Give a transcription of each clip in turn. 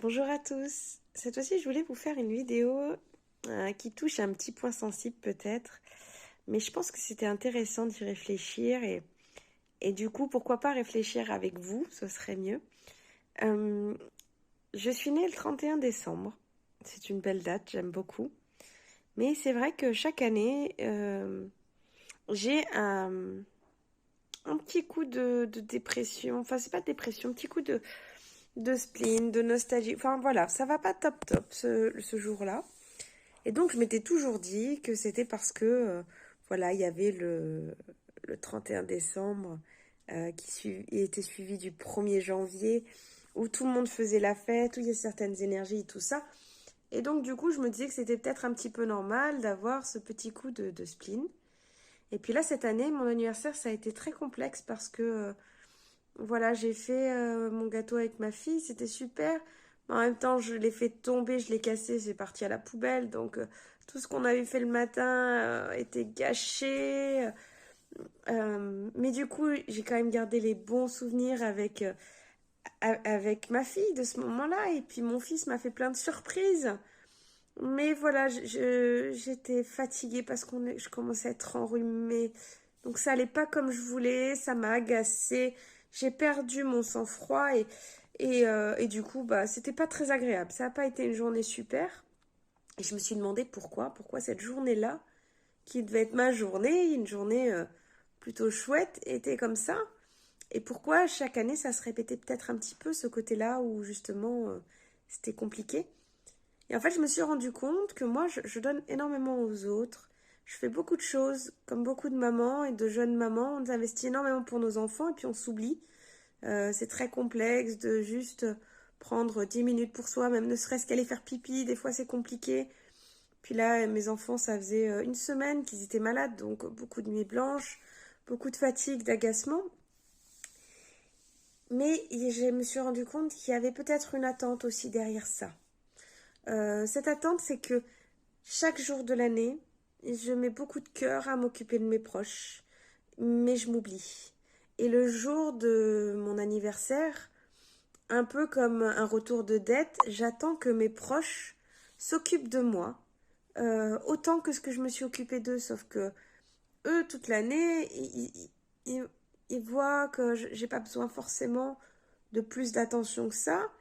Bonjour à tous. Cette fois-ci, je voulais vous faire une vidéo qui touche à un petit point sensible peut-être, mais je pense que c'était intéressant d'y réfléchir et du coup, pourquoi pas réfléchir avec vous, ce serait mieux. Euh, je suis née le 31 décembre. C'est une belle date, j'aime beaucoup. Mais c'est vrai que chaque année, j'ai un petit coup de dépression. Enfin, c'est pas de dépression, un petit coup de spleen, de nostalgie. Enfin voilà, ça va pas top top ce jour-là. Et donc je m'étais toujours dit que c'était parce que voilà, il y avait le 31 décembre était suivi du 1er janvier où tout le monde faisait la fête, où il y a certaines énergies et tout ça. Et donc du coup je me disais que c'était peut-être un petit peu normal d'avoir ce petit coup de spleen. Et puis là cette année, mon anniversaire, ça a été très complexe parce que voilà, j'ai fait mon gâteau avec ma fille, c'était super. Mais en même temps, je l'ai fait tomber, je l'ai cassé, c'est parti à la poubelle. Donc, tout ce qu'on avait fait le matin était gâché. Mais du coup, j'ai quand même gardé les bons souvenirs avec ma fille de ce moment-là. Et puis, mon fils m'a fait plein de surprises. Mais voilà, j'étais fatiguée parce je commençais à être enrhumée. Donc ça allait pas comme je voulais, ça m'a agacée. J'ai perdu mon sang-froid et du coup, bah, c'était pas très agréable. Ça n'a pas été une journée super. Et je me suis demandé pourquoi cette journée-là, qui devait être ma journée, une journée plutôt chouette, était comme ça. Et pourquoi chaque année ça se répétait peut-être un petit peu ce côté-là où justement c'était compliqué. Et en fait, je me suis rendu compte que moi, je donne énormément aux autres. Je fais beaucoup de choses, comme beaucoup de mamans et de jeunes mamans. On investit énormément pour nos enfants et puis on s'oublie. C'est très complexe de juste prendre 10 minutes pour soi, même ne serait-ce qu'aller faire pipi. Des fois, c'est compliqué. Puis là, mes enfants, ça faisait une semaine qu'ils étaient malades, donc beaucoup de nuits blanches, beaucoup de fatigue, d'agacement. Mais je me suis rendu compte qu'il y avait peut-être une attente aussi derrière ça. Cette attente, c'est que chaque jour de l'année, je mets beaucoup de cœur à m'occuper de mes proches, mais je m'oublie. Et le jour de mon anniversaire, un peu comme un retour de dette, j'attends que mes proches s'occupent de moi, autant que ce que je me suis occupée d'eux, sauf que eux, toute l'année, ils- ils voient que j'ai pas besoin forcément de plus d'attention que ça.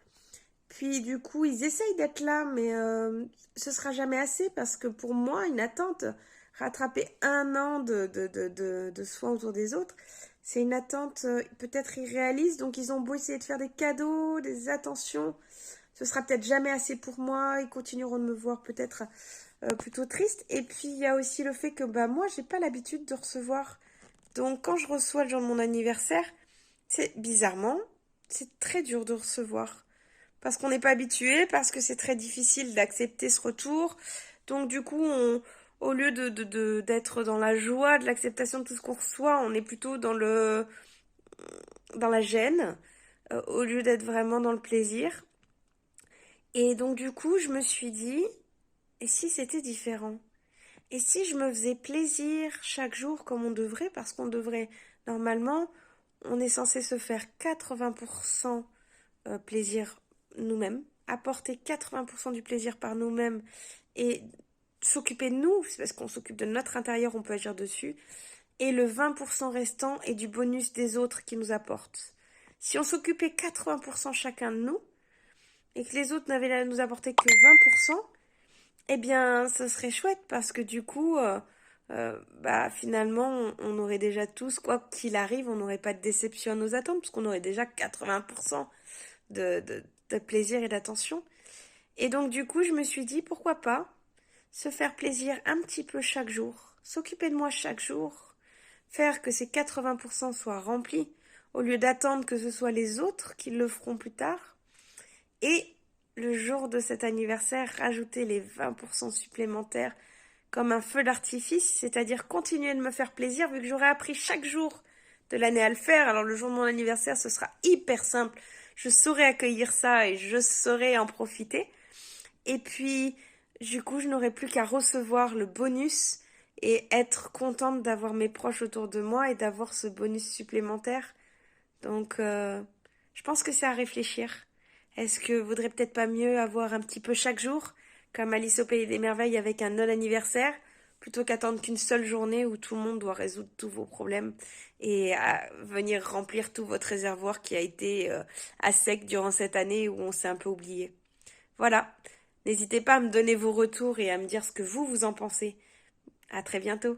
Puis du coup, ils essayent d'être là, mais ce sera jamais assez parce que pour moi, une attente, rattraper un an de soins autour des autres, c'est une attente peut-être irréaliste. Donc ils ont beau essayer de faire des cadeaux, des attentions, ce sera peut-être jamais assez pour moi. Ils continueront de me voir peut-être plutôt triste. Et puis il y a aussi le fait que bah moi, j'ai pas l'habitude de recevoir. Donc quand je reçois le jour de mon anniversaire, c'est bizarrement, c'est très dur de recevoir parce qu'on n'est pas habitué, parce que c'est très difficile d'accepter ce retour. Donc du coup, au lieu d'être dans la joie de l'acceptation de tout ce qu'on reçoit, on est plutôt dans la gêne, au lieu d'être vraiment dans le plaisir. Et donc du coup, je me suis dit, et si c'était différent? Et si je me faisais plaisir chaque jour comme on devrait, parce qu'on devrait, normalement, on est censé se faire 80% plaisir nous-mêmes, apporter 80% du plaisir par nous-mêmes et s'occuper de nous, c'est parce qu'on s'occupe de notre intérieur, on peut agir dessus, et le 20% restant est du bonus des autres qui nous apportent. Si on s'occupait 80% chacun de nous, et que les autres n'avaient à nous apporter que 20%, eh bien, ce serait chouette parce que du coup, bah, finalement, on aurait déjà tous, quoi qu'il arrive, on n'aurait pas de déception à nos attentes, parce qu'on aurait déjà 80% de, de, de plaisir et d'attention. Et donc, du coup, je me suis dit, pourquoi pas se faire plaisir un petit peu chaque jour, s'occuper de moi chaque jour, faire que ces 80% soient remplis, au lieu d'attendre que ce soit les autres qui le feront plus tard. Et le jour de cet anniversaire, rajouter les 20% supplémentaires comme un feu d'artifice, c'est-à-dire continuer de me faire plaisir vu que j'aurai appris chaque jour de l'année à le faire. Alors le jour de mon anniversaire, ce sera hyper simple. Je saurai accueillir ça et je saurai en profiter. Et puis, du coup, je n'aurai plus qu'à recevoir le bonus et être contente d'avoir mes proches autour de moi et d'avoir ce bonus supplémentaire. Donc, je pense que c'est à réfléchir. Est-ce que vaudrait peut-être pas mieux avoir un petit peu chaque jour, comme Alice au Pays des Merveilles avec un non-anniversaire, plutôt qu'attendre qu'une seule journée où tout le monde doit résoudre tous vos problèmes et venir remplir tout votre réservoir qui a été à sec durant cette année où on s'est un peu oublié. Voilà. N'hésitez pas à me donner vos retours et à me dire ce que vous en pensez. À très bientôt.